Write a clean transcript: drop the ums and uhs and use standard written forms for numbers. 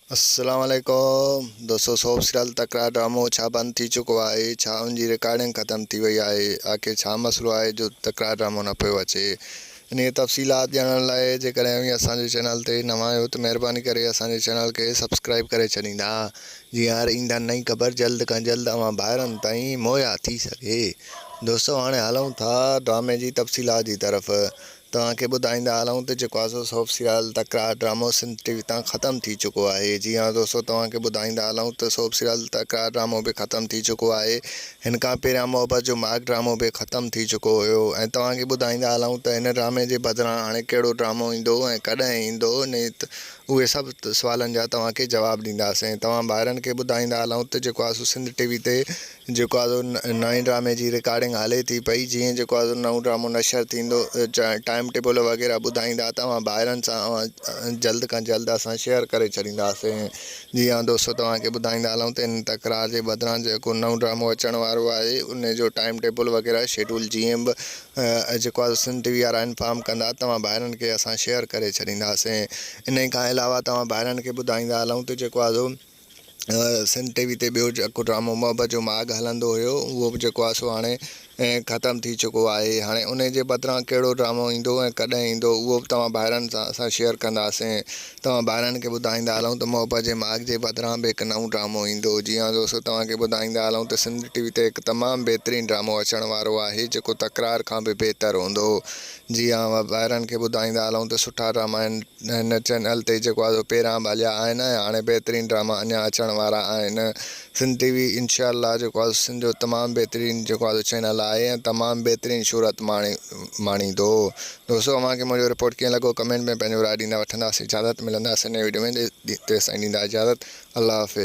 अस्सलाम वालेकुम दोस्तों। सोप सीरियल तकरार ड्रामो छा बंद थी चुको है, छा उनकी रिकॉर्डिंग ख़त्म थी वही है, आखिर छा मसलो है जो तकरार ड्रामो न पियो अचे। इन तफ़सीलात ॼाणण लाइ जेकॾहिं असांजे चैनल ते नवां आहियो त महिरबानी करे असांजे चैनल के सब्सक्राइब करे छॾींदा, जीअं हर ईंदा नई ख़बर जल्द खां जल्द अवां ॿाहिरनि ताईं मुहैया थी सघे। दोस्तों हाणे हलूं था ड्रामे जी तफ़सीलात जी तरफ़। तव्हांखे ॿुधाईंदा हलूं त जेको आहे सोप सीरियल तकरार ड्रामो सिंध टीवी तां ख़त्म थी चुको आहे। जी हाँ दोस्तों, तव्हांखे ॿुधाईंदा हलूं त सोप सीरियल तकरार ड्रामो बि ख़त्म थी चुको आहे। हिन खां पहिरियां मोहबत जो माग ड्रामो बि ख़त्म थी चुको हुयो ऐं तव्हांखे ॿुधाईंदा हलूं त हिन ड्रामे जे बदिरां हाणे कहिड़ो ड्रामो ईंदो ऐं कॾहिं ईंदो, ने उहे सभु सवालनि जा तव्हांखे जवाबु ॾींदासीं। तव्हां ॿाहिरनि खे ॿुधाईंदा हलूं त जेको आहे सिंध टीवी ते जेको आहे नए ड्रामे जी रिकॉर्डिंग हले थी पई। जीअं जेको आहे नओं ड्रामो नशर थींदो, टाइम टेबल वग़ैरह ॿुधाईंदा तव्हां ॿाहिरनि सां जल्द खां जल्द असां शेयर करे छॾींदासीं। जी हाँ दोस्तों, तव्हांखे ॿुधाईंदा हलूं त इन तकरार जे बदिरां जेको नओं ड्रामो अचण वारो आहे उन जो टाइम टेबल वग़ैरह शेड्यूल जीअं बि जेको आहे सिंध टीवी वारा इंफॉर्म कंदा, तव्हां ॿाहिरनि खे असां शेयर करे छॾींदासीं। इन खां अलावा तव्हां ॿाहिरनि खे ॿुधाईंदा हलूं त जेको आहे सिंध टीवी ते ॿियो जेको ड्रामो मोहबत जो माग हलंदो हुयो उहो बि जेको आहे सो हाणे ख़त्म थी चुको आहे। हाणे उन जे बदिरां कहिड़ो ड्रामो ईंदो ऐं कॾहिं ईंदो उहो बि तव्हां ॿाहिरनि सां असां शेयर कंदासीं। तव्हां ॿाहिरनि खे ॿुधाईंदा हलूं त मोहबत जे माग जे बदिरां बि हिकु नओं ड्रामो ईंदो। जी हाँ दोस्तों, तव्हांखे ॿुधाईंदा हलूं त सिंध टीवी ते हिकु तमामु बहितरीनु ड्रामो अचण वारो आहे जेको तकरार खां बि बहितरु हूंदो। जी हाँ, ॿाहिरनि खे ॿुधाईंदा हलूं त सुठा ड्रामा आहिनि हिन चैनल ते जेको आहे पहिरियां बि हलिया आहिनि ऐं हाणे बहितरीनु ड्रामा अञा अचण वारा आहिनि। सिंध टीवी इंशाअल्लाह जेको आहे सिंध जो तमामु बहितरीनु जेको आहे चैनल आहे ऐं तमामु बहितरीनु शोहरत माणींदो। दोस्तों, अव्हांखे मुंहिंजो रिपोर्ट कीअं लॻो कमेंट में पंहिंजो राय ॾींदा। वठंदासीं इजाज़त, मिलंदासीं नई वीडियो में। तेसिताईं ॾींदा इजाज़त। अल्लाह हाफ़िज़।